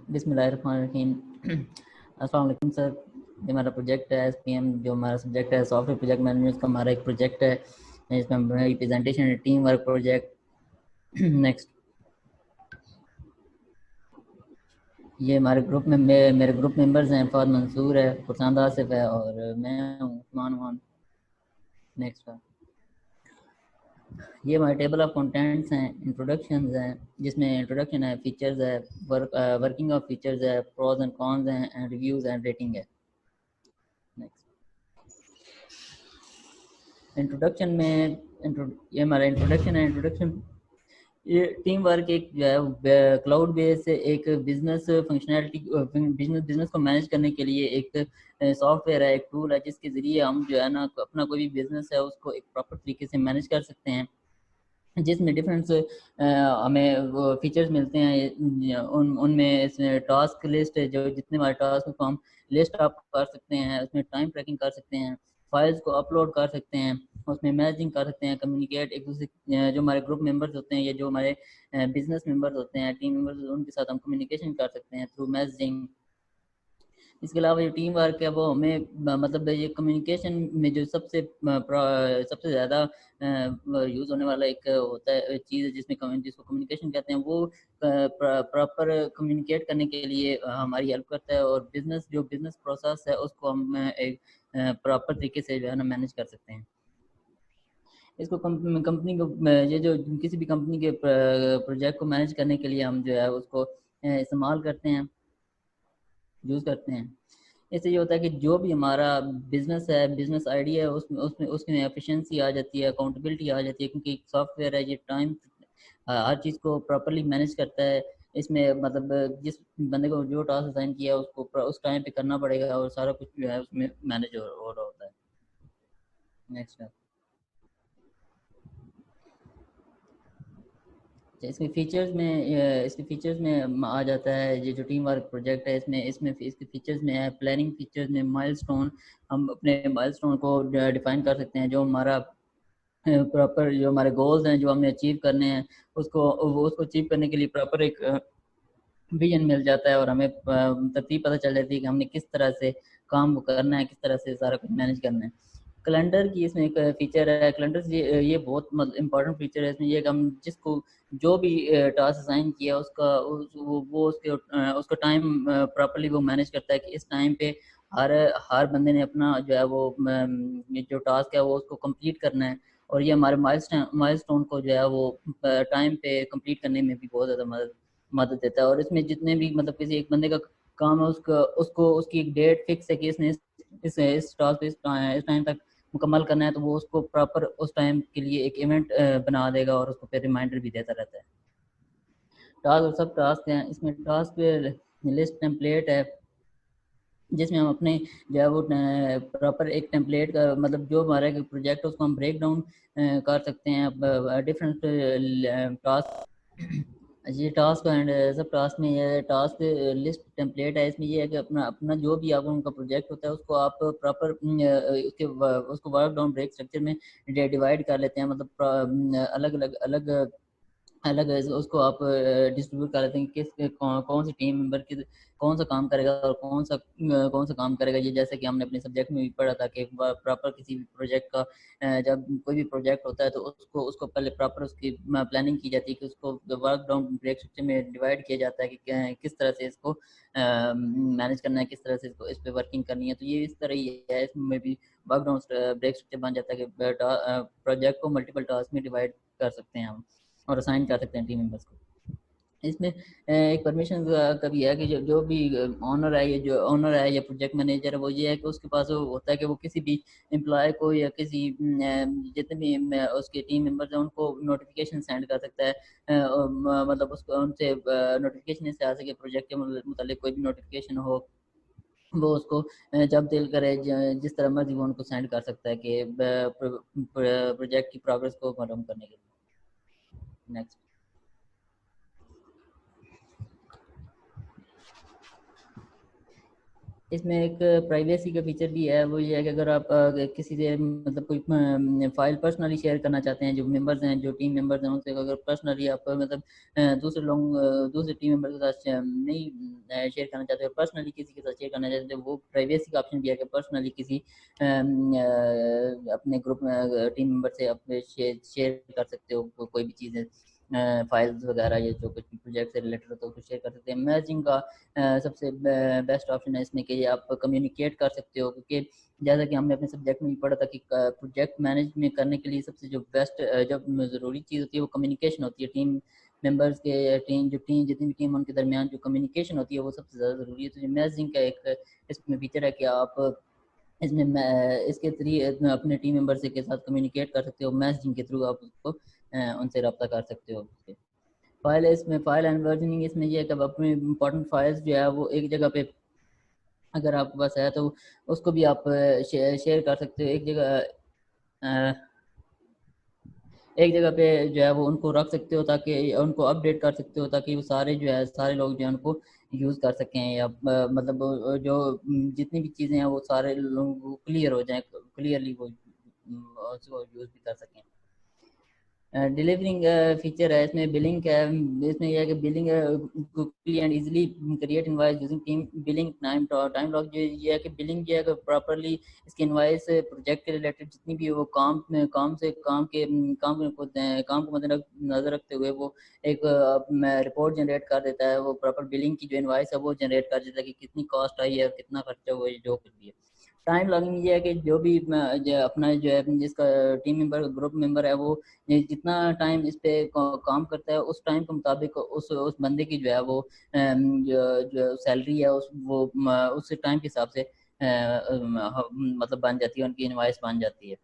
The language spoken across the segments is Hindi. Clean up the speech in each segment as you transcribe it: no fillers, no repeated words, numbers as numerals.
बिस्मिल्लाहिर्रहमानिर्रहीम। अस्सलाम वालेकुम सर। ये हमारा प्रोजेक्ट है एसपीएम, जो हमारा सब्जेक्ट है सॉफ्टवेयर प्रोजेक्ट मैनेजमेंट का हमारा एक प्रोजेक्ट है जिसमें हमारी प्रेजेंटेशन है टीम वर्क प्रोजेक्ट। नेक्स्ट, ये हमारे ग्रुप में मेरे ग्रुप मेंबर्स हैं। फहद मंसूर है, फरसांद आसिफ है और मैं हूँ उस्मान खान। नेक्स्ट, ये हमारे टेबल ऑफ कंटेंट्स हैं, इंट्रोडक्शंस हैं, जिसमें इंट्रोडक्शन है, फीचर्स है, वर्किंग ऑफ फीचर्स है, प्रोज एंड कॉन्स हैं, एंड रिव्यूज एंड रेटिंग है। नेक्स्ट, इंट्रोडक्शन में ये हमारा इंट्रोडक्शन है। इंट्रोडक्शन, ये टीम वर्क एक जो है क्लाउड बेस से एक बिजनेस फंक्शनैलिटी, बिजनेस को मैनेज करने के लिए एक सॉफ्टवेयर है, एक टूल है जिसके ज़रिए हम जो है ना अपना कोई भी बिजनेस है उसको एक प्रॉपर तरीके से मैनेज कर सकते हैं, जिसमें डिफरेंट हमें वो फीचर्स मिलते हैं। उनमें टास्क लिस्ट, जो जितने हमारे टास्क को हम लिस्ट अप कर सकते हैं, उसमें टाइम ट्रैकिंग कर सकते हैं, फाइल्स को अपलोड कर सकते हैं, उसमें मैनेजिंग कर सकते हैं, कम्युनिकेट एक दूसरे जो हमारे ग्रुप मेंबर्स होते हैं या जो हमारे बिजनेस मेंबर्स होते हैं, टीम मेंबर्स, उनके साथ हम कम्युनिकेशन कर सकते हैं थ्रू मैसेजिंग। इसके अलावा ये टीम वर्क है वो हमें मतलब ये कम्युनिकेशन में जो सबसे ज़्यादा यूज़ होने वाला एक होता है चीज़, जिसको कम्युनिकेशन कहते हैं, वो प्रॉपर कम्युनिकेट करने के लिए हमारी हेल्प करता है, और जो बिज़नेस प्रोसेस है उसको हम एक प्रॉपर तरीके से जो है ना मैनेज कर सकते हैं। इसको कंपनी को ये जो किसी भी कंपनी के प्रोजेक्ट को मैनेज करने के लिए हम जो है उसको इस्तेमाल करते हैं, यूज़ करते हैं। इससे ये होता है कि जो भी हमारा बिजनेस है, बिजनेस आइडिया है, उसमें उसमें उसमें एफिशिएंसी आ जाती है, अकाउंटेबिलिटी आ जाती है, क्योंकि सॉफ्टवेयर है, ये टाइम हर चीज़ को प्रॉपरली मैनेज करता है। इसमें मतलब जिस बंदे को जो टास्क असाइन किया है उसको उस टाइम पे करना पड़ेगा, और सारा कुछ जो है उसमें मैनेज हो रहा होता है। नेक्स्ट है, इसके फीचर्स में आ जाता है ये जो टीम वर्क प्रोजेक्ट है, इसमें इसमें इसके फीचर्स में है प्लानिंग फीचर्स में माइलस्टोन। हम अपने माइलस्टोन को डिफाइन कर सकते हैं, जो हमारा प्रॉपर जो हमारे गोल्स हैं जो हमने अचीव करने हैं, उसको अचीव करने के लिए प्रॉपर एक विजन मिल जाता है, और हमें तरतीब पता चल जाती है कि हमने किस तरह से काम को करना है, किस तरह से सारा कुछ मैनेज करना है। कैलेंडर की इसमें एक फीचर है, कैलेंडर ये बहुत मतलब इंपॉर्टेंट फीचर है इसमें। ये कि हम जिसको जो भी टास्क असाइन किया उसका वो उसका टाइम प्रॉपरली वो मैनेज करता है कि इस टाइम पे हर हर बंदे ने अपना जो है वो ये जो टास्क है वो उसको कंप्लीट करना है, और ये हमारे माइलस्टोन को जो है वो टाइम पे कंप्लीट करने में भी बहुत ज़्यादा मदद देता है। और इसमें जितने भी मतलब किसी एक बंदे का काम है, उसका उसको उसकी एक डेट फिक्स है कि इसने इस टास्क पे इस टाइम तक मुकम्मल करना है, तो वो उसको प्रॉपर उस टाइम के लिए एक इवेंट बना देगा, और उसको फिर रिमाइंडर भी देता रहता है। टास्क और सब टास्क हैं, इसमें टास्क लिस्ट टेम्पलेट है, जिसमें हम अपने जो है वो प्रॉपर एक टेम्पलेट का मतलब जो हमारा प्रोजेक्ट है उसको हम ब्रेक डाउन कर सकते हैं डिफरेंट टास्क। ये टास्क एंड सब टास्क में ये टास्क लिस्ट टेम्पलेट है, इसमें ये है कि अपना अपना जो भी आप उनका प्रोजेक्ट होता है उसको आप प्रॉपर उसको वर्क डाउन ब्रेक स्ट्रक्चर में डिवाइड कर लेते हैं, मतलब अलग अलग अलग अलग उसको आप डिस्ट्रीब्यूट कर लेते हैं कि कौन सी टीम मेंबर की कौन सा काम करेगा और कौन सा काम करेगा। ये जैसे कि हमने अपने सब्जेक्ट में भी पढ़ा था कि प्रॉपर किसी भी प्रोजेक्ट का जब कोई भी प्रोजेक्ट होता है तो उसको उसको पहले प्रॉपर उसकी प्लानिंग की जाती है कि उसको वर्क डाउन ब्रेक स्ट्रक्चर में डिवाइड किया जाता है कि किस तरह से इसको मैनेज करना है, किस तरह से इसको इस पर वर्किंग करनी है। तो ये इस तरह ही है, इसमें भी वर्क डाउन ब्रेक स्ट्रक्चर बन जाता है कि प्रोजेक्ट को मल्टीपल टास्क में डिवाइड कर सकते हैं हम, और असाइन कर सकते हैं टीम मेंबर्स को। इसमें एक परमिशन का भी है कि जो भी ऑनर है, ये जो ऑनर है या प्रोजेक्ट मैनेजर है, वो ये है कि उसके पास वो होता है कि वो किसी भी एम्प्लॉय को या किसी जितने भी उसके टीम मेंबर्स हैं उनको नोटिफिकेशन सेंड कर सकता है, मतलब उसको उनसे नोटिफिकेशन इससे आ सके, प्रोजेक्ट के मुतालिक कोई भी नोटिफिकेशन हो वो उसको जब दिल करे जिस तरह मर्जी वो उनको सेंड कर सकता है कि प्रोजेक्ट की प्रोग्रेस को मालूम करने के लिए। नेक्स्ट, इसमें एक प्राइवेसी का फीचर भी है। वो ये है कि अगर आप किसी से मतलब कोई फाइल पर्सनली शेयर करना चाहते हैं, जो मेंबर्स हैं, जो टीम मेंबर्स हैं, उनसे अगर पर्सनली आप मतलब दूसरे लोग दूसरे टीम मेंबर के साथ नहीं शेयर करना चाहते, पर्सनली किसी के साथ शेयर करना चाहते, तो वो प्राइवेसी का ऑप्शन भी है कि पर्सनली किसी अपने ग्रुप में टीम मेंबर से अपने शेयर कर सकते हो कोई भी चीज़ें, फाइल्स वगैरह, ये जो कुछ भी प्रोजेक्ट से रिलेटेड होता है उसको शेयर कर सकते हैं। मैसेजिंग का सबसे बेस्ट ऑप्शन है इसमें कि ये आप कम्युनिकेट कर सकते हो, क्योंकि जैसा कि हमने अपने सब्जेक्ट में भी पढ़ा था कि प्रोजेक्ट मैनेज में करने के लिए सबसे जो बेस्ट जब ज़रूरी चीज़ होती है वो कम्युनिकेशन होती है। टीम मेंबर्स के टीम जितनी भी टीम उनके दरमियान जो कम्युनिकेशन होती है वो सबसे ज़्यादा ज़रूरी है। तो ये मैसेजिंग का एक इसमें फीचर है कि आप इसमें इसके थ्रू अपने टीम मेंबर से के साथ कम्युनिकेट कर सकते हो, मैसेजिंग के थ्रू आप उसको उनसे रब्ता कर सकते हो। फाइल इसमें फाइल एंड वर्जनिंग इसमें ये है कि आप अपने इंपॉर्टेंट फाइल्स जो है वो एक जगह पे अगर आपके पास है तो उसको भी आप शेयर कर सकते हो एक जगह पे जो है वो उनको रख सकते हो, ताकि उनको अपडेट कर सकते हो, ताकि वो सारे जो है सारे लोग जो है उनको यूज़ कर सकें, या मतलब जो जितनी भी चीज़ें हैं वो सारे लोगों को क्लियर हो जाएं, क्लियरली वो उसको यूज़ भी कर सकें। डिलीवरिंग फीचर है इसमें, बिलिंग है इसमें यह है कि billing quickly and easily create invoice using team billing time log. जो ये है कि बिलिंग जो है कि प्रॉपरली इसके इनवॉइस प्रोजेक्ट के रिलेटेड जितनी भी वो काम को नजर रखते हुए वो एक रिपोर्ट जनरेट कर देता है। वो प्रॉपर बिलिंग की जो इनवॉइस है वो जनरेट कर देता है कि कितनी कॉस्ट आई है और कितना खर्चा हुआ है, जो कुछ भी है। टाइम लॉगिंग ये है कि जो भी जो अपना जो है जिसका टीम मेंबर ग्रुप मेंबर है वो जितना टाइम इस पे काम करता है उस टाइम के मुताबिक उस बंदे की जो है वो जो सैलरी है उस टाइम के हिसाब से मतलब बन जाती है, उनकी इनवाइस बन जाती है।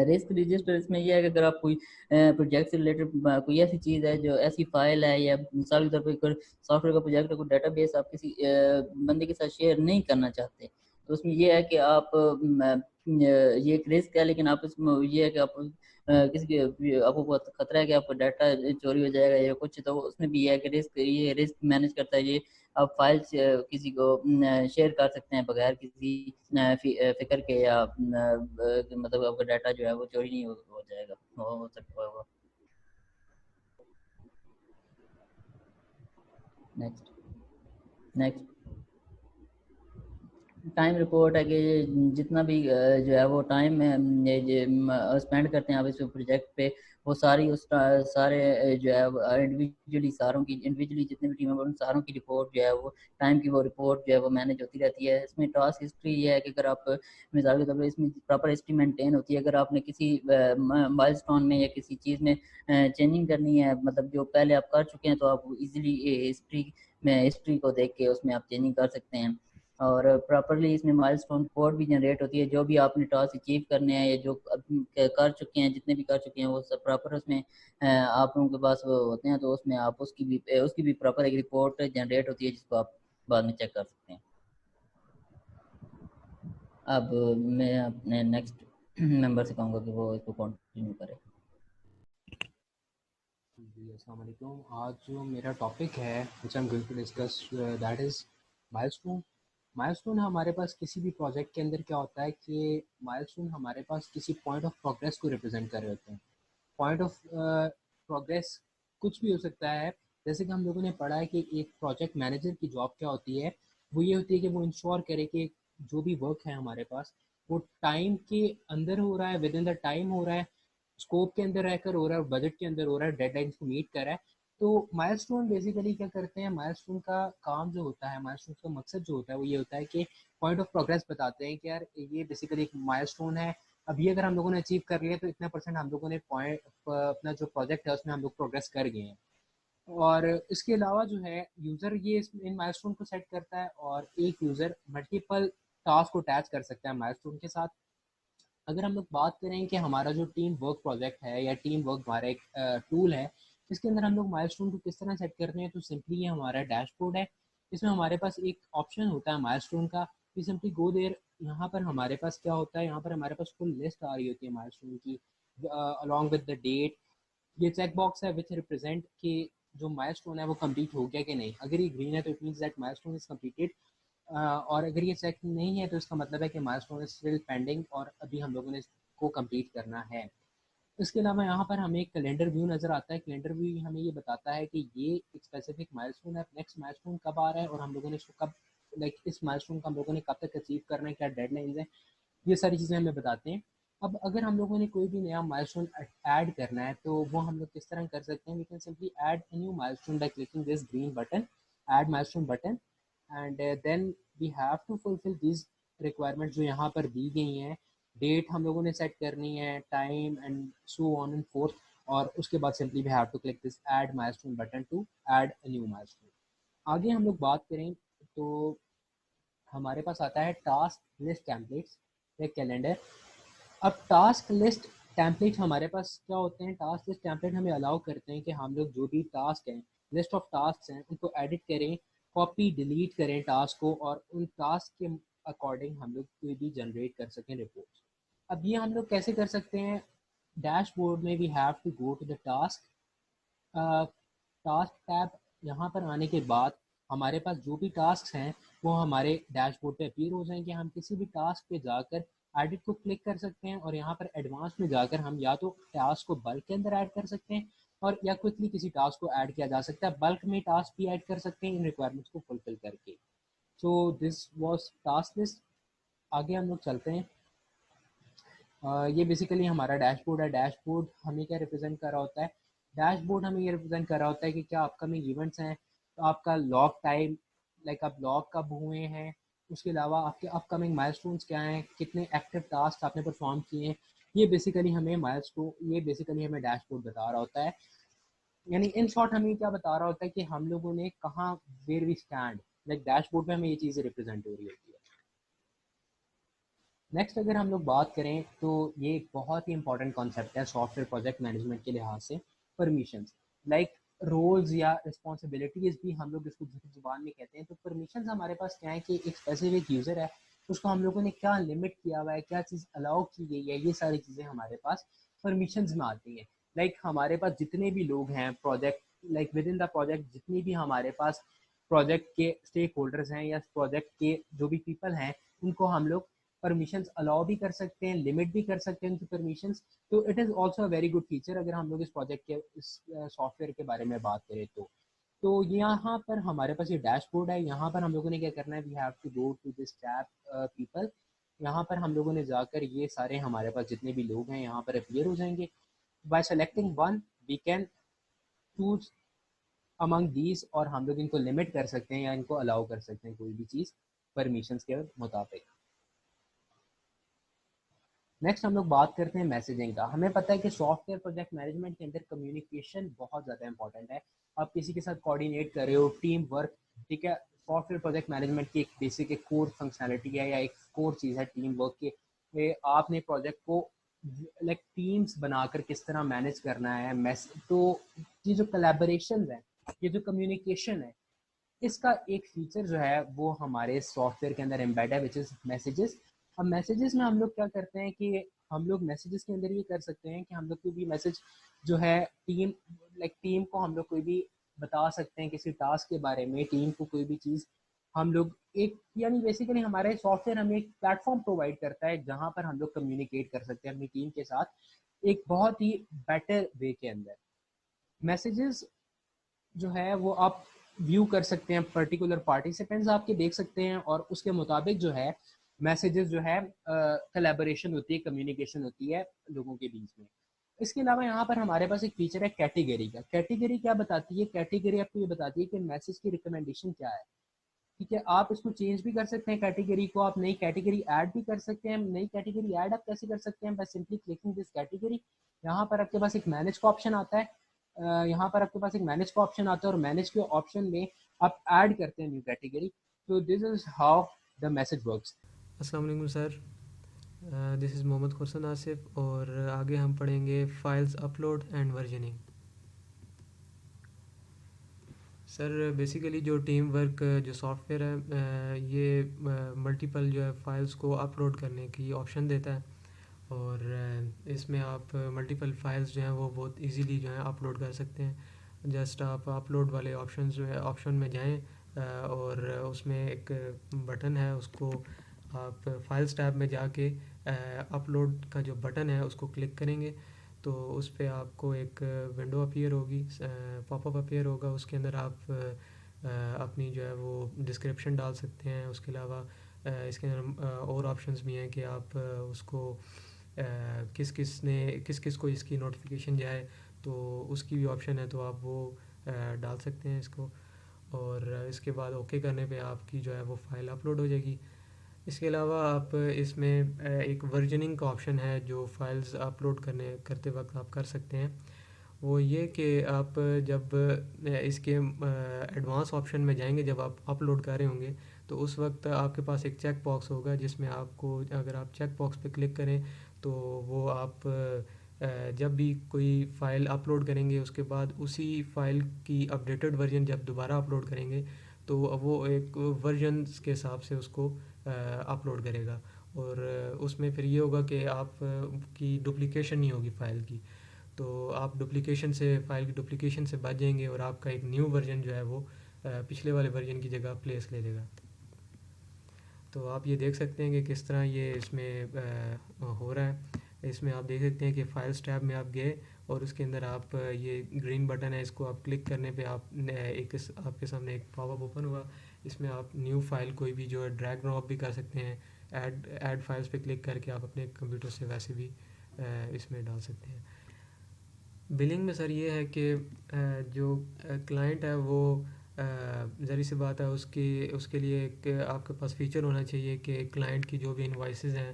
रिस्क रजिस्टर इसमें यह है कि अगर आप कोई प्रोजेक्ट से रिलेटेड कोई ऐसी चीज़ है, जो ऐसी फाइल है, या मिसाल के तौर पर सॉफ्टवेयर का प्रोजेक्ट है, कोई डाटाबेस आप किसी बंदे के साथ शेयर नहीं करना चाहते, तो उसमें यह है कि आप ये एक रिस्क है, लेकिन आप इसमें ये है कि आप किसी के आपको बहुत खतरा है कि आपका डाटा चोरी हो जाएगा या कुछ, तो उसमें भी ये है कि रिस्क मैनेज करता है ये। आप फाइल किसी को शेयर कर सकते हैं बगैर किसी फिक्र के, या मतलब आपका डाटा जो है वो चोरी नहीं हो जाएगा, हो सकता होगा। नेक्स्ट नेक्स्ट टाइम रिपोर्ट है कि जितना भी जो है वो टाइम स्पेंड करते हैं आप इस प्रोजेक्ट पे, वो सारी उस सारे जो है इंडिविजुअली सारों की इंडिविजुअली जितने भी टीम है उन सारों की रिपोर्ट जो है वो टाइम की वो रिपोर्ट जो है वो मैनेज होती रहती है। इसमें टास्क हिस्ट्री ये है कि अगर आप मिसाल के तौर पर इसमें प्रॉपर हिस्ट्री मेंटेन होती है। अगर आपने किसी माइलस्टोन में या किसी चीज़ में चेंजिंग करनी है, मतलब जो पहले आप कर चुके हैं, तो आप इजीली हिस्ट्री को देख के उसमें आप चेंजिंग कर सकते हैं। और प्रॉपरली इसमें माइलस्टोन कोड भी जनरेट होती है, जो भी आपने टास्क अचीव करने हैं या जो कर चुके हैं, जितने भी कर चुके हैं वो सब प्रॉपर उसमें आप लोगों के पास वो होते हैं, तो उसमें आप उसकी भी प्रॉपर एक रिपोर्ट जनरेट होती है, जिसको आप बाद में चेक कर सकते हैं। अब मैं अपने नेक्स्ट मेंबर से कहूँगा कि वो इसको कंटिन्यू करे। जी अस्सलाम वालेकुम। आज जो मेरा टॉपिक है which I am going to discuss that is milestone. Milestone हमारे पास किसी भी प्रोजेक्ट के अंदर क्या होता है कि माइलस्टोन हमारे पास किसी पॉइंट ऑफ प्रोग्रेस को रिप्रेजेंट कर रहे होते हैं। पॉइंट ऑफ प्रोग्रेस कुछ भी हो सकता है। जैसे कि हम लोगों ने पढ़ा है कि एक प्रोजेक्ट मैनेजर की जॉब क्या होती है, वो ये होती है कि वो इंश्योर करे कि जो भी वर्क है हमारे पास वो टाइम के अंदर हो रहा है, विद इन द टाइम हो रहा है, स्कोप के अंदर रहकर हो रहा है और बजट के अंदर हो रहा है, डेडलाइंस को मीट कर रहा है। तो माइलस्टोन बेसिकली क्या करते हैं, माइलस्टोन का काम जो होता है, माइलस्टोन का मकसद जो होता है वो ये होता है कि पॉइंट ऑफ प्रोग्रेस बताते हैं कि यार ये बेसिकली एक माइलस्टोन है। अब ये अगर हम लोगों ने अचीव कर लिया तो इतना परसेंट हम लोगों ने पॉइंट अपना जो प्रोजेक्ट है उसमें हम लोग प्रोग्रेस कर गए हैं। और इसके अलावा जो है यूज़र ये इन माइलस्टोन को सेट करता है और एक यूज़र मल्टीपल टास्क को अटैच कर सकता है माइलस्टोन के साथ। अगर हम लोग बात करें कि हमारा जो टीम वर्क प्रोजेक्ट है या टीम वर्क हमारा एक टूल है, इसके अंदर हम लोग माइलस्टोन को किस तरह सेट करते हैं, तो सिंपली ये हमारा डैशबोर्ड है। इसमें हमारे पास एक ऑप्शन होता है माइलस्टोन का। We simply go there. यहाँ पर हमारे पास क्या होता है, यहाँ पर हमारे पास फुल लिस्ट आ रही होती है माइलस्टोन की अलॉन्ग विद द डेट। ये चेक बॉक्स है विच रिप्रेजेंट कि जो माइलस्टोन है वो कंप्लीट हो गया कि नहीं। अगर ये ग्रीन है तो it means that milestone is completed. और अगर ये चेक नहीं है तो इसका मतलब है कि माइलस्टोन इज स्टिल पेंडिंग और अभी हम लोगों ने इसको कंप्लीट करना है। इसके अलावा यहाँ पर हमें एक कैलेंडर व्यू नज़र आता है। कैलेंडर व्यू हमें ये बताता है कि ये एक स्पेसिफिक माइलस्टोन है, नेक्स्ट माइलस्टोन कब आ रहा है और हम लोगों ने इसको कब, लाइक इस माइलस्टोन को हम लोगों ने कब तक अचीव करना है, क्या डेडलाइंस है, ये सारी चीज़ें हमें बताते हैं। अब अगर हम लोगों ने कोई भी नया माइलस्टोन ऐड करना है तो वो हम लोग किस तरह कर सकते हैं? We can simply add a new milestone by clicking this green button, add milestone button, and then we have to fulfil this requirements जो यहाँ पर दी गई हैं। डेट हम लोगों ने सेट करनी है, time and so on and forth, और उसके बाद simply we have to click this add milestone button to add a new milestone. आगे हम लोग बात करें तो हमारे पास आता है टास्क लिस्ट टेम्पलेट्स या कैलेंडर। अब टास्क लिस्ट टेम्पलेट हमारे पास क्या होते हैं? टास्क लिस्ट टेम्पलेट हमें अलाउ करते हैं कि हम लोग जो भी टास्क हैं, लिस्ट ऑफ टास्क हैं, उनको एडिट करें, कॉपी डिलीट करें टास्क को, और उन टास्क के अकॉर्डिंग हम लोग कोई भी जनरेट कर सकें रिपोर्ट्स। अब ये हम लोग कैसे कर सकते हैं? डैशबोर्ड में we have to go to the task, task tab. यहाँ पर आने के बाद हमारे पास जो भी टास्क हैं वो हमारे डैशबोर्ड पे अपीयर हो जाएंगे। हम किसी भी टास्क पे जाकर एडिट को क्लिक कर सकते हैं और यहाँ पर एडवांस में जाकर हम या तो टास्क को बल्क के अंदर ऐड कर सकते हैं और या क्विकली किसी टास्क को ऐड किया जा सकता है। बल्क में टास्क भी ऐड कर सकते हैं इन रिक्वायरमेंट्स को फुलफिल करके। So this was task list. आगे हम लोग चलते हैं। ये बेसिकली हमारा डैशबोर्ड है। डैशबोर्ड हमें क्या रिप्रेजेंट कर रहा होता है? डैशबोर्ड हमें ये रिप्रेजेंट कर रहा होता है कि क्या अपकमिंग इवेंट्स हैं, तो आपका लॉग टाइम, लाइक आप लॉग कब हुए हैं, उसके अलावा आपके अपकमिंग माइलस्टोन्स क्या हैं, कितने एक्टिव टास्क आपने परफॉर्म किए हैं। ये बेसिकली हमें डैशबोर्ड बता रहा होता है। यानी इन शॉर्ट हमें क्या बता रहा होता है कि हम लोगों ने कहाँ, where we stand, like dashboard में हमें ये चीज़ें रिप्रेजेंट हो रही होती है। नेक्स्ट अगर हम लोग बात करें तो ये एक बहुत ही इंपॉर्टेंट कॉन्सेप्ट है सॉफ्टवेयर प्रोजेक्ट मैनेजमेंट के लिहाज से, परमिशंस। लाइक रोल्स या रिस्पॉन्सिबिलिटीज भी हम लोग इसको जुबान में कहते हैं। तो परमिशंस हमारे पास क्या है कि एक स्पेसिफिक यूज़र है, उसको हम लोगों ने क्या लिमिट किया हुआ है, क्या चीज़ अलाउ की गई है, ये सारी चीज़ें हमारे पास परमिशंस में आती हैं। लाइक हमारे पास जितने भी लोग हैं project, like with in the project जितनी भी हमारे पास प्रोजेक्ट के स्टेक होल्डर्स हैं या प्रोजेक्ट के जो भी पीपल हैं, उनको हम लोग परमिशंस अलाउ भी कर सकते हैं, लिमिट भी कर सकते हैं उनकी परमिशंस। तो it is also a very good feature अगर हम लोग इस प्रोजेक्ट के, इस सॉफ्टवेयर के बारे में बात करें तो यहाँ पर हमारे पास ये डैशबोर्ड है। यहाँ पर हम लोगों ने क्या करना है? We have to go to this tab people. यहाँ पर हम लोगों ने जाकर ये सारे हमारे पास जितने भी लोग हैं यहाँ पर अपीयर हो जाएंगे। By selecting one we can choose among these, और हम लोग इनको लिमिट कर सकते हैं या इनको अलाउ कर सकते हैं कोई भी चीज़ परमिशंस के मुताबिक। नेक्स्ट हम लोग बात करते हैं मैसेजिंग का। हमें पता है कि सॉफ्टवेयर प्रोजेक्ट मैनेजमेंट के अंदर कम्युनिकेशन बहुत ज़्यादा इंपॉर्टेंट है। आप किसी के साथ कोऑर्डिनेट कर रहे हो, टीम वर्क, ठीक है। सॉफ्टवेयर प्रोजेक्ट मैनेजमेंट की एक बेसिक एक कोर फंक्शनैलिटी है या एक कोर चीज़ है टीम वर्क के। आपने प्रोजेक्ट को लाइक टीम्स बनाकर किस तरह मैनेज करना है, तो ये जो कलेबोरेशन है, ये जो कम्युनिकेशन है, इसका एक फीचर जो है वो हमारे सॉफ्टवेयर के अंदर एम्बेड है, विच इज़ मैसेजेस। अब मैसेजेस में हम लोग क्या करते हैं कि हम लोग मैसेजेस के अंदर ये कर सकते हैं कि हम लोग कोई भी मैसेज जो है टीम, लाइक टीम को हम लोग कोई भी बता सकते हैं किसी टास्क के बारे में, टीम को कोई भी चीज़ हम लोग एक, यानी बेसिकली हमारे सॉफ्टवेयर हमें एक प्लेटफॉर्म प्रोवाइड करता है जहाँ पर हम लोग कम्युनिकेट कर सकते हैं अपनी टीम के साथ एक बहुत ही बेटर वे के अंदर। मैसेजेस जो है वो आप व्यू कर सकते हैं, पर्टिकुलर पार्टिसिपेंट्स आपके देख सकते हैं और उसके मुताबिक जो है मैसेजेस जो है कलेबोरेशन होती है, कम्युनिकेशन होती है लोगों के बीच में। इसके अलावा यहाँ पर हमारे पास एक फीचर है कैटेगरी का। कैटेगरी क्या बताती है? कैटेगरी आपको ये बताती है कि मैसेज की रिकमेंडेशन क्या है, ठीक है। आप इसको चेंज भी कर सकते हैं कैटेगरी को, आप नई कैटेगरी ऐड भी कर सकते हैं। नई कैटेगरी ऐड आप कैसे कर सकते हैं? By simply clicking this category. यहाँ पर आपके पास एक मैनेज का ऑप्शन आता है, यहाँ पर आपके पास एक मैनेज का ऑप्शन आता है और मैनेज के ऑप्शन में आप ऐड करते हैं न्यू कैटेगरी। तो this is how the message works. अस्सलाम वालेकुम sir, this is Mohammad Khursan Asif और आगे हम पढ़ेंगे files upload and versioning. Sir basically जो टीम वर्क जो सॉफ्टवेयर है ये मल्टीपल जो है फाइल्स को अपलोड करने की ऑप्शन देता है और इसमें आप मल्टीपल फाइल्स जो हैं वो बहुत इजीली जो है अपलोड कर सकते हैं। जस्ट आप अपलोड वाले ऑप्शन जो है ऑप्शन में जाएं और उसमें एक बटन है, उसको आप फाइल्स टैब में जाके अपलोड का जो बटन है उसको क्लिक करेंगे तो उस पे आपको एक विंडो अपीयर होगी, पॉपअप अपीयर होगा। उसके अंदर आप अपनी जो है वो डिस्क्रिप्शन डाल सकते हैं। उसके अलावा इसके अंदर और ऑप्शंस भी हैं कि आप उसको किस किस को इसकी नोटिफिकेशन जाए तो उसकी भी ऑप्शन है, तो आप वो डाल सकते हैं इसको। और इसके बाद ओके करने पे आपकी जो है वो फ़ाइल अपलोड हो जाएगी। इसके अलावा आप इसमें एक वर्जनिंग का ऑप्शन है जो फाइल्स अपलोड करने करते वक्त आप कर सकते हैं। वो ये कि आप जब इसके एडवांस ऑप्शन में जाएंगे, जब आप अपलोड कर रहे होंगे तो उस वक्त आपके पास एक चेक बॉक्स होगा जिसमें आपको, अगर आप चेक बॉक्स पे क्लिक करें तो वो आप जब भी कोई फ़ाइल अपलोड करेंगे उसके बाद उसी फ़ाइल की अपडेटेड वर्जन जब दोबारा अपलोड करेंगे तो वो एक वर्जन्स के हिसाब से उसको अपलोड करेगा। और उसमें फिर ये होगा कि आप की डुप्लिकेशन नहीं होगी फ़ाइल की, तो आप डुप्लिकेशन से, फ़ाइल की डुप्लिकेशन से बच जाएंगे और आपका एक न्यू वर्जन जो है वो पिछले वाले वर्जन की जगह प्लेस ले लेगा। तो आप ये देख सकते हैं कि किस तरह ये इसमें हो रहा है। इसमें आप देख सकते हैं कि फाइल्स टैब में आप गए और उसके अंदर आप ये ग्रीन बटन है, इसको आप क्लिक करने पे आप आपके सामने एक पॉपअप ओपन हुआ। इसमें आप न्यू फाइल कोई भी जो है ड्रैग ड्रॉप भी कर सकते हैं। ऐड फाइल्स पे क्लिक करके आप अपने कंप्यूटर से वैसे भी इसमें डाल सकते हैं। बिलिंग में सर ये है कि जो क्लाइंट है वो ज़ाहिर सी बात है उसकी उसके लिए एक आपके पास फ़ीचर होना चाहिए कि क्लाइंट की जो भी इनवॉइसेस हैं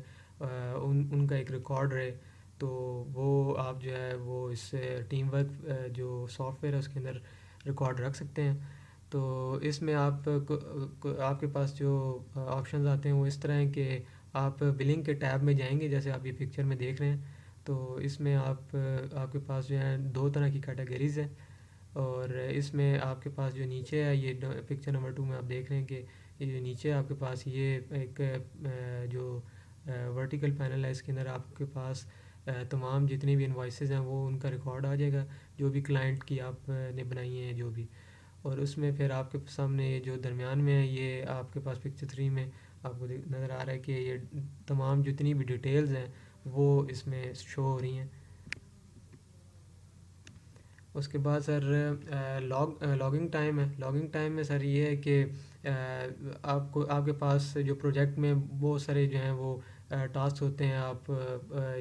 उनका एक रिकॉर्ड रहे। तो वो आप जो है वो इस टीम वर्क जो सॉफ्टवेयर है उसके अंदर रिकॉर्ड रख सकते हैं। तो इसमें आपके पास जो ऑप्शंस आते हैं वो इस तरह हैं कि आप बिलिंग के टैब में जाएंगे, जैसे आप ये पिक्चर में देख रहे हैं। तो इसमें आपके पास जो है दो तरह की कैटेगरीज़ हैं। और इसमें आपके पास जो नीचे है, ये पिक्चर नंबर 2 में आप देख रहे हैं कि ये नीचे आपके पास ये एक जो वर्टिकल पैनल है, इसके अंदर आपके पास तमाम जितनी भी इनवॉइसेस हैं वो उनका रिकॉर्ड आ जाएगा, जो भी क्लाइंट की आपने बनाई हैं जो भी। और उसमें फिर आपके सामने ये जो दरमियान में है, ये आपके पास पिक्चर 3 में आपको नज़र आ रहा है कि ये तमाम जितनी भी डिटेल्स हैं वो इसमें शो हो रही हैं। उसके बाद सर लॉगिंग टाइम है। लॉगिंग टाइम में सर ये है कि आपको, आपके पास जो प्रोजेक्ट में बहुत सारे जो हैं वो टास्क होते हैं। आप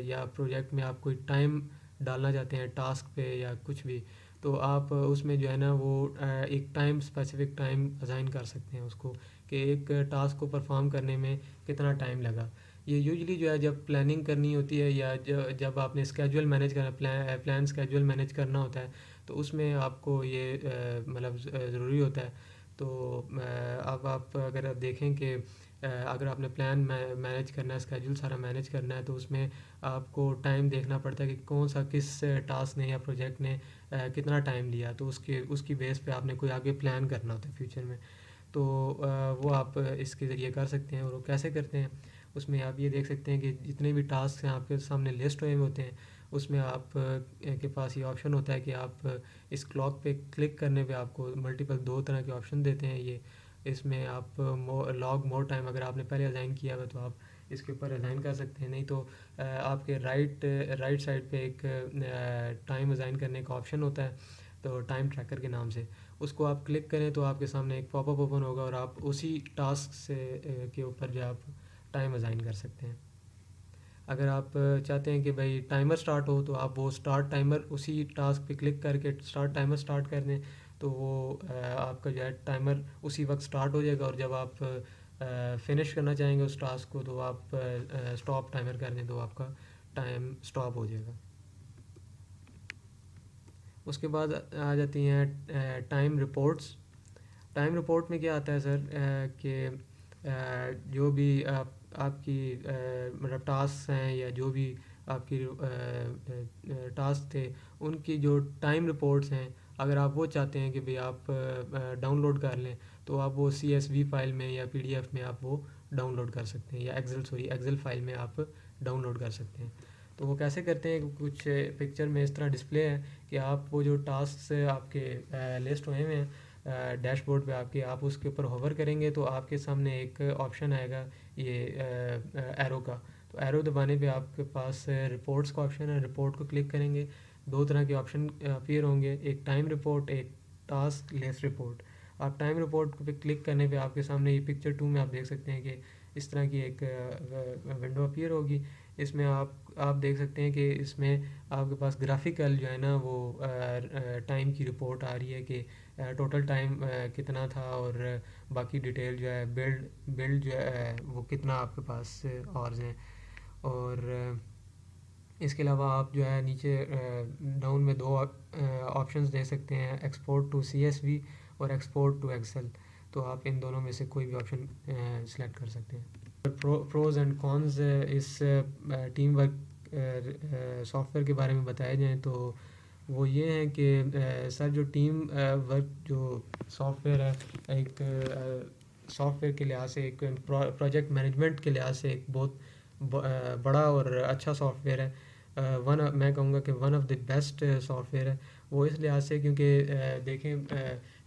या प्रोजेक्ट में आप कोई टाइम डालना चाहते हैं टास्क पे या कुछ भी, तो आप उसमें जो है ना वो एक टाइम, स्पेसिफिक टाइम असाइन कर सकते हैं उसको कि एक टास्क को परफॉर्म करने में कितना टाइम लगा। ये यूजुअली जो है जब प्लानिंग करनी होती है या जब आपने स्केड्यूल मैनेज करना, प्लान स्केड्यूल मैनेज करना होता है तो उसमें आपको ये मतलब ज़रूरी होता है। तो अब आप अगर आप देखें कि अगर आपने प्लान मैनेज करना है, स्केड्यूल सारा मैनेज करना है, तो उसमें आपको टाइम देखना पड़ता है कि कौन सा किस टास्क ने या प्रोजेक्ट ने कितना टाइम लिया, तो उसके उसकी बेस पे आपने कोई आगे प्लान करना होता है फ्यूचर में। तो वो आप इसके ज़रिए कर सकते हैं। और वो कैसे करते हैं, उसमें आप ये देख सकते हैं कि जितने भी टास्क हैं आपके सामने लिस्ट हुए होते हैं, उसमें आप के पास ये ऑप्शन होता है कि आप इस क्लॉक पे क्लिक करने पे आपको मल्टीपल दो तरह के ऑप्शन देते हैं ये। इसमें आप लॉग मोर टाइम अगर आपने पहले असाइन किया हुआ तो आप इसके ऊपर असाइन कर सकते हैं, नहीं तो आपके राइट साइड पे एक टाइम असाइन करने का ऑप्शन होता है, तो टाइम ट्रैकर के नाम से उसको आप क्लिक करें तो आपके सामने एक पॉपअप ओपन होगा और आप उसी टास्क से के ऊपर जो आप टाइम असाइन कर सकते हैं। अगर आप चाहते हैं कि भाई टाइमर स्टार्ट हो तो आप वो स्टार्ट टाइमर उसी टास्क पे क्लिक करके स्टार्ट टाइमर स्टार्ट कर दें, तो वो आपका जो है टाइमर उसी वक्त स्टार्ट हो जाएगा। और जब आप फिनिश करना चाहेंगे उस टास्क को तो आप स्टॉप टाइमर कर दें तो आपका टाइम स्टॉप हो जाएगा। उसके बाद आ जाती हैं टाइम रिपोर्ट्स। टाइम रिपोर्ट में क्या आता है सर कि जो भी आपकी मतलब टास्क हैं या जो भी आपकी टास्क थे उनकी जो टाइम रिपोर्ट्स हैं, अगर आप वो चाहते हैं कि भाई आप डाउनलोड कर लें तो आप वो CSV फाइल में या PDF में आप वो डाउनलोड कर सकते हैं, या एक्सेल फाइल में आप डाउनलोड कर सकते हैं। तो वो कैसे करते हैं, कुछ पिक्चर में इस तरह डिस्प्ले है कि आप वो जो टास्क आपके लिस्ट हुए हैं डैशबोर्ड पे आपके, आप उसके ऊपर होवर करेंगे तो आपके सामने एक ऑप्शन आएगा ये एरो का। तो एरो दबाने पे आपके पास रिपोर्ट्स का ऑप्शन है, रिपोर्ट को क्लिक करेंगे, दो तरह के ऑप्शन अपीयर होंगे, एक टाइम रिपोर्ट, एक टास्क लेस रिपोर्ट। आप टाइम रिपोर्ट पे क्लिक करने पे आपके सामने ये पिक्चर 2 में आप देख सकते हैं कि इस तरह की एक विंडो अपीयर होगी। इसमें आप देख सकते हैं कि इसमें आपके पास ग्राफिकल जो है ना वो टाइम की रिपोर्ट आ रही है कि टोटल टाइम कितना था, और बाकी डिटेल जो है बिल्ड बिल्ड जो है वो कितना आपके पास आवर्स हैं। और इसके अलावा आप जो है नीचे डाउन में दो ऑप्शंस दे सकते हैं, एक्सपोर्ट टू CSV और एक्सपोर्ट टू एक्सेल। तो आप इन दोनों में से कोई भी ऑप्शन सेलेक्ट कर सकते हैं। प्रोज एंड कॉन्स इस टीम वर्क सॉफ्टवेयर के बारे में बताए जाएँ तो वो ये हैं कि सर जो टीम वर्क जो सॉफ्टवेयर है, एक सॉफ्टवेयर के लिहाज से, एक प्रोजेक्ट मैनेजमेंट के लिहाज से एक बहुत बड़ा और अच्छा सॉफ्टवेयर है। मैं कहूँगा कि one of the best software है वो, इस लिहाज से क्योंकि देखें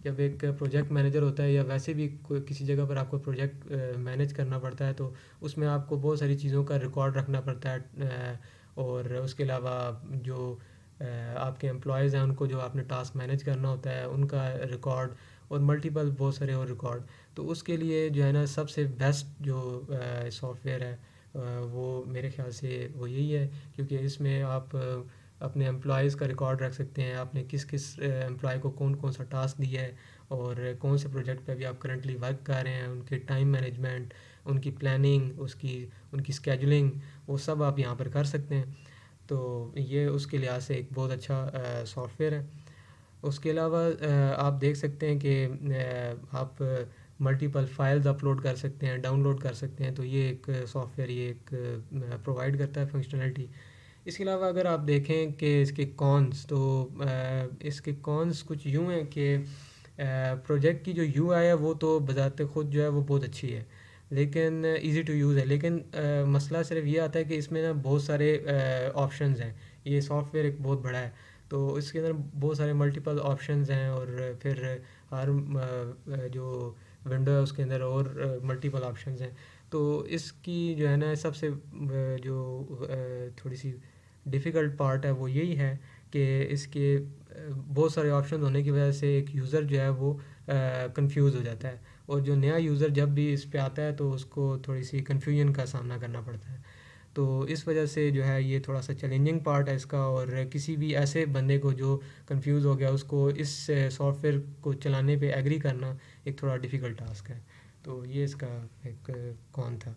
जब एक प्रोजेक्ट मैनेजर होता है या वैसे भी किसी जगह पर आपको प्रोजेक्ट मैनेज करना पड़ता है तो उसमें आपको बहुत सारी चीज़ों का रिकॉर्ड रखना पड़ता है। और उसके अलावा जो आपके एम्प्लॉयज़ हैं उनको जो आपने टास्क मैनेज करना होता है उनका रिकॉर्ड, और मल्टीपल बहुत सारे और रिकॉर्ड। तो उसके लिए जो है ना सबसे बेस्ट जो सॉफ्टवेयर है वो मेरे ख़्याल से वो यही है, क्योंकि इसमें आप अपने एम्प्लॉयज़ का रिकॉर्ड रख सकते हैं, आपने किस किस एम्प्लॉय को कौन कौन सा टास्क दिया है और कौन से प्रोजेक्ट पे अभी आप करंटली वर्क कर रहे हैं, उनके टाइम मैनेजमेंट, उनकी प्लानिंग, उनकी स्केजुलिंग, वो सब आप यहाँ पर कर सकते हैं। तो ये उसके लिहाज से एक बहुत अच्छा सॉफ्टवेयर है। उसके अलावा आप देख सकते हैं कि आप मल्टीपल फाइल्स अपलोड कर सकते हैं, डाउनलोड कर सकते हैं। तो ये एक सॉफ्टवेयर ये एक प्रोवाइड करता है फंक्शनैलिटी। इसके अलावा अगर आप देखें कि इसके कॉन्स, तो इसके कॉन्स कुछ यूँ हैं कि प्रोजेक्ट की जो यूआई है वो तो बज़ाते ख़ुद जो है वो बहुत अच्छी है, लेकिन इजी टू यूज़ है, लेकिन मसला सिर्फ ये आता है कि इसमें ना बहुत सारे ऑप्शंस हैं। ये सॉफ्टवेयर एक बहुत बड़ा है तो इसके अंदर बहुत सारे मल्टीपल ऑप्शंस हैं, और फिर हर जो विंडो है उसके अंदर और मल्टीपल ऑप्शंस हैं। तो इसकी जो है ना सबसे जो थोड़ी सी डिफ़िकल्ट पार्ट है वो यही है कि इसके बहुत सारे ऑप्शन होने की वजह से एक यूज़र जो है वो कंफ्यूज हो जाता है, और जो नया यूज़र जब भी इस पे आता है तो उसको थोड़ी सी कन्फ्यूजन का सामना करना पड़ता है। तो इस वजह से जो है ये थोड़ा सा चैलेंजिंग पार्ट है इसका, और किसी भी ऐसे बंदे को जो कंफ्यूज हो गया उसको इस सॉफ्टवेयर को चलाने पे एग्री करना एक थोड़ा डिफ़िकल्ट टास्क है। तो ये इसका एक कौन था।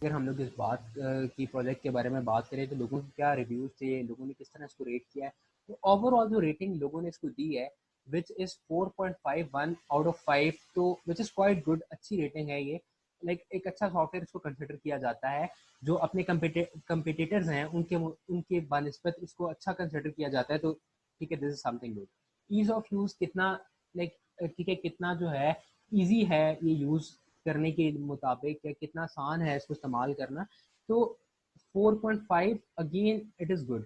अगर हम लोग इस बात की प्रोजेक्ट के बारे में बात करें तो लोगों के क्या रिव्यूज़ थे, लोगों ने किस तरह इसको रेट किया है, तो ओवरऑल जो रेटिंग लोगों ने इसको दी है विच इज़ 4.51 आउट ऑफ 5, तो विच इज़ क्वाइट गुड, अच्छी रेटिंग है ये। लाइक एक अच्छा सॉफ्टवेयर इसको कंसिडर किया जाता है, जो अपने कंपिटिटर्स हैं उनके बानिस्बत इसको अच्छा कंसिडर किया जाता है। तो ठीक है, this is something good. Ease of use कितना, लाइक ठीक है, कितना जो है ईजी है ये यूज़ करने के मुताबिक, या कितना आसान है इसको इस्तेमाल करना। तो 4.5 again it is good.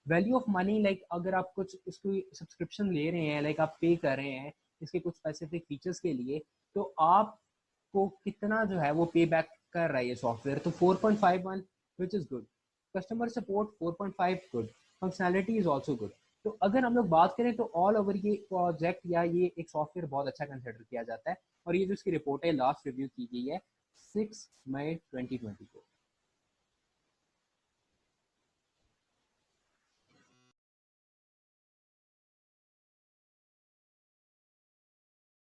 Value of money, like अगर आप कुछ इसको सब्सक्रिप्शन ले रहे हैं, लाइक आप पे कर रहे हैं इसके कुछ स्पेसिफिक फीचर्स के लिए, तो आपको कितना जो है वो पे बैक कर रहा है ये सॉफ्टवेयर। तो 4.51 which is good. Customer support 4.5 good. Functionality is also good. तो अगर हम लोग बात करें तो ऑल ओवर ये प्रोजेक्ट या ये एक सॉफ्टवेयर बहुत अच्छा कंसिडर किया जाता है। और ये जो इसकी रिपोर्ट है लास्ट रिव्यू की गई है 6 मई 2020 को।